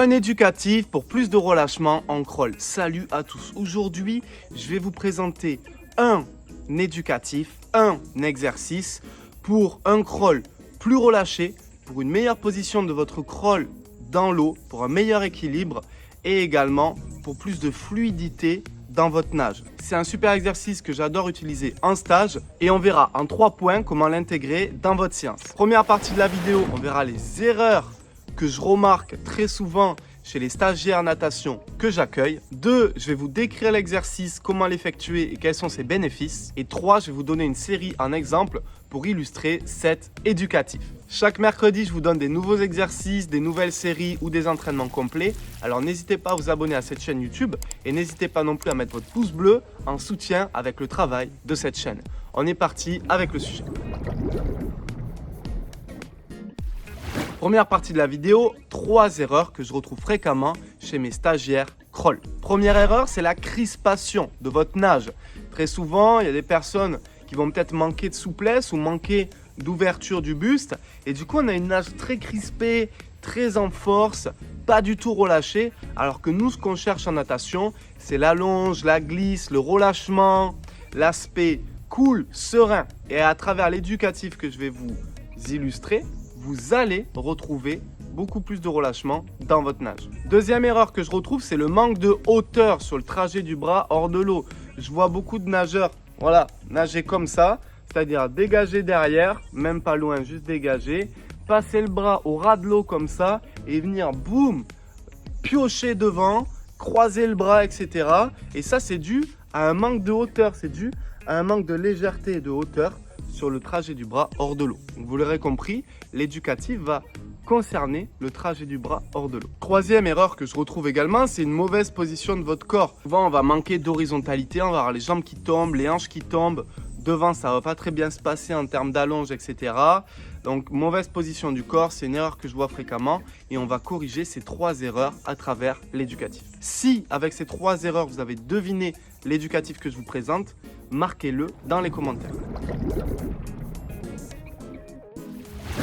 Un éducatif pour plus de relâchement en crawl. Salut à tous. Aujourd'hui, je vais vous présenter un éducatif, un exercice pour un crawl plus relâché, pour une meilleure position de votre crawl dans l'eau, pour un meilleur équilibre et également pour plus de fluidité dans votre nage. C'est un super exercice que j'adore utiliser en stage et on verra en 3 points comment l'intégrer dans votre séance. Première partie de la vidéo, on verra les erreurs que je remarque très souvent chez les stagiaires natation que j'accueille. 2, je vais vous décrire l'exercice, comment l'effectuer et quels sont ses bénéfices. Et 3, je vais vous donner une série en exemple pour illustrer cet éducatif. Chaque mercredi, je vous donne des nouveaux exercices, des nouvelles séries ou des entraînements complets. Alors n'hésitez pas à vous abonner à cette chaîne YouTube et n'hésitez pas non plus à mettre votre pouce bleu en soutien avec le travail de cette chaîne. On est parti avec le sujet. Première partie de la vidéo, 3 erreurs que je retrouve fréquemment chez mes stagiaires crawl. Première erreur, c'est la crispation de votre nage. Très souvent, il y a des personnes qui vont peut-être manquer de souplesse ou manquer d'ouverture du buste. Et du coup, on a une nage très crispée, très en force, pas du tout relâchée. Alors que nous, ce qu'on cherche en natation, c'est l'allonge, la glisse, le relâchement, l'aspect cool, serein. Et à travers l'éducatif que je vais vous illustrer, vous allez retrouver beaucoup plus de relâchement dans votre nage. Deuxième erreur que je retrouve, c'est le manque de hauteur sur le trajet du bras hors de l'eau. Je vois beaucoup de nageurs, voilà, nager comme ça, c'est-à-dire dégager derrière, même pas loin, juste dégager, passer le bras au ras de l'eau comme ça et venir, boum, piocher devant, croiser le bras, etc. Et ça, c'est dû à un manque de hauteur, c'est dû à un manque de légèreté et de hauteur sur le trajet du bras hors de l'eau. Vous l'aurez compris, l'éducatif va concerner le trajet du bras hors de l'eau. Troisième erreur que je retrouve également, c'est une mauvaise position de votre corps. Souvent, on va manquer d'horizontalité, on va avoir les jambes qui tombent, les hanches qui tombent. Devant, ça ne va pas très bien se passer en termes d'allonge, etc. Donc, mauvaise position du corps, c'est une erreur que je vois fréquemment et on va corriger ces 3 erreurs à travers l'éducatif. Si, avec ces 3 erreurs, vous avez deviné l'éducatif que je vous présente, marquez-le dans les commentaires.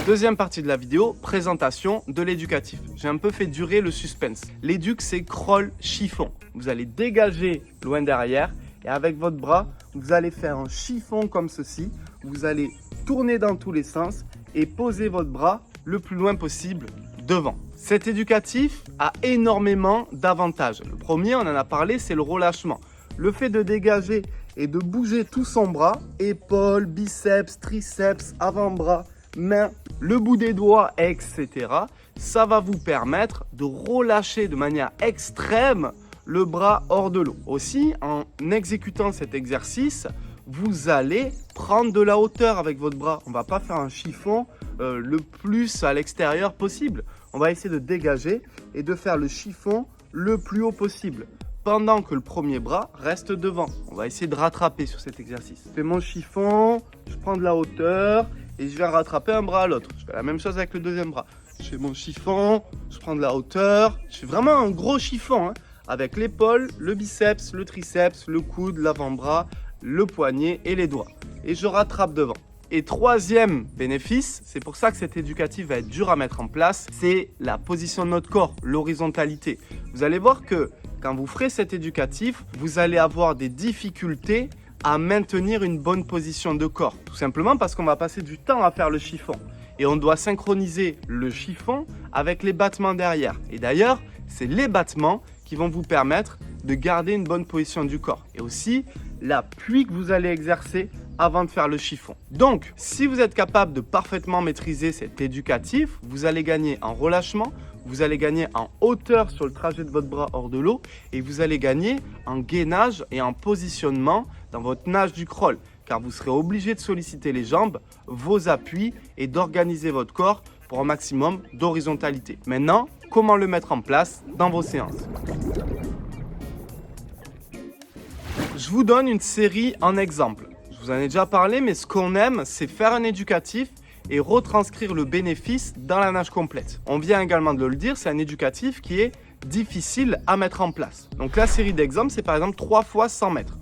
Deuxième partie de la vidéo, présentation de l'éducatif. J'ai un peu fait durer le suspense. L'éduc, c'est crawl chiffon. Vous allez dégager loin derrière et avec votre bras, vous allez faire un chiffon comme ceci. Vous allez tourner dans tous les sens et poser votre bras le plus loin possible devant. Cet éducatif a énormément d'avantages. Le premier, on en a parlé, c'est le relâchement. Le fait de dégager et de bouger tout son bras, épaules, biceps, triceps, avant-bras, mains, le bout des doigts, etc. Ça va vous permettre de relâcher de manière extrême le bras hors de l'eau. Aussi, en exécutant cet exercice, vous allez prendre de la hauteur avec votre bras. On ne va pas faire un chiffon le plus à l'extérieur possible. On va essayer de dégager et de faire le chiffon le plus haut possible, pendant que le premier bras reste devant. On va essayer de rattraper sur cet exercice. Je fais mon chiffon, je prends de la hauteur et je viens rattraper un bras à l'autre. Je fais la même chose avec le deuxième bras. Je fais mon chiffon, je prends de la hauteur. Je fais vraiment un gros chiffon hein, avec l'épaule, le biceps, le triceps, le coude, l'avant-bras, le poignet et les doigts. Et je rattrape devant. Et troisième bénéfice, c'est pour ça que cet éducatif va être dur à mettre en place, c'est la position de notre corps, l'horizontalité. Vous allez voir que quand vous ferez cet éducatif, vous allez avoir des difficultés à maintenir une bonne position de corps. Tout simplement parce qu'on va passer du temps à faire le chiffon. Et on doit synchroniser le chiffon avec les battements derrière. Et d'ailleurs, c'est les battements qui vont vous permettre de garder une bonne position du corps. Et aussi, l'appui que vous allez exercer avant de faire le chiffon. Donc, si vous êtes capable de parfaitement maîtriser cet éducatif, vous allez gagner en relâchement, vous allez gagner en hauteur sur le trajet de votre bras hors de l'eau et vous allez gagner en gainage et en positionnement dans votre nage du crawl, car vous serez obligé de solliciter les jambes, vos appuis et d'organiser votre corps pour un maximum d'horizontalité. Maintenant, comment le mettre en place dans vos séances? Je vous donne une série en exemple. Je vous en ai déjà parlé, mais ce qu'on aime, c'est faire un éducatif et retranscrire le bénéfice dans la nage complète. On vient également de le dire, c'est un éducatif qui est difficile à mettre en place. Donc la série d'exemples, c'est par exemple 3 fois 100 mètres.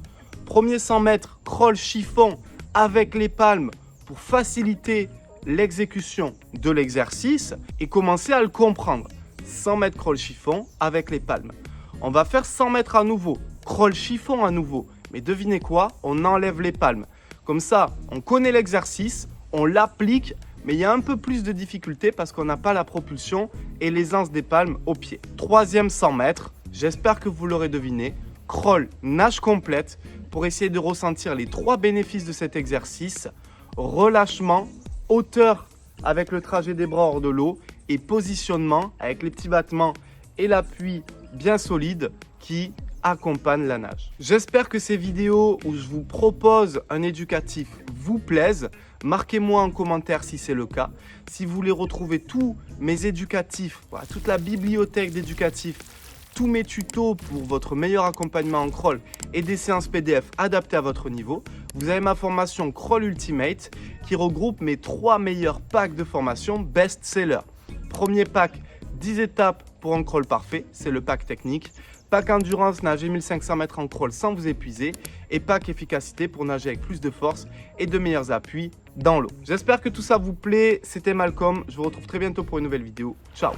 Premier 100 mètres, crawl chiffon avec les palmes pour faciliter l'exécution de l'exercice et commencer à le comprendre. 100 mètres crawl chiffon avec les palmes. On va faire 100 mètres à nouveau, crawl chiffon à nouveau. Mais devinez quoi? On enlève les palmes. Comme ça, on connaît l'exercice, on l'applique, mais il y a un peu plus de difficulté parce qu'on n'a pas la propulsion et l'aisance des palmes au pied. Troisième 100 mètres, j'espère que vous l'aurez deviné, crawl, nage complète pour essayer de ressentir les 3 bénéfices de cet exercice. Relâchement, hauteur avec le trajet des bras hors de l'eau et positionnement avec les petits battements et l'appui bien solide qui accompagne la nage. J'espère que ces vidéos où je vous propose un éducatif vous plaisent. Marquez-moi en commentaire si c'est le cas. Si vous voulez retrouver tous mes éducatifs, voilà, toute la bibliothèque d'éducatifs, tous mes tutos pour votre meilleur accompagnement en crawl et des séances PDF adaptées à votre niveau, vous avez ma formation Crawl Ultimate qui regroupe mes 3 meilleurs packs de formation best-seller. Premier pack, 10 étapes pour un crawl parfait, c'est le pack technique. Pack endurance, nager 1500 mètres en crawl sans vous épuiser. Et pack efficacité pour nager avec plus de force et de meilleurs appuis dans l'eau. J'espère que tout ça vous plaît. C'était Malcolm. Je vous retrouve très bientôt pour une nouvelle vidéo. Ciao!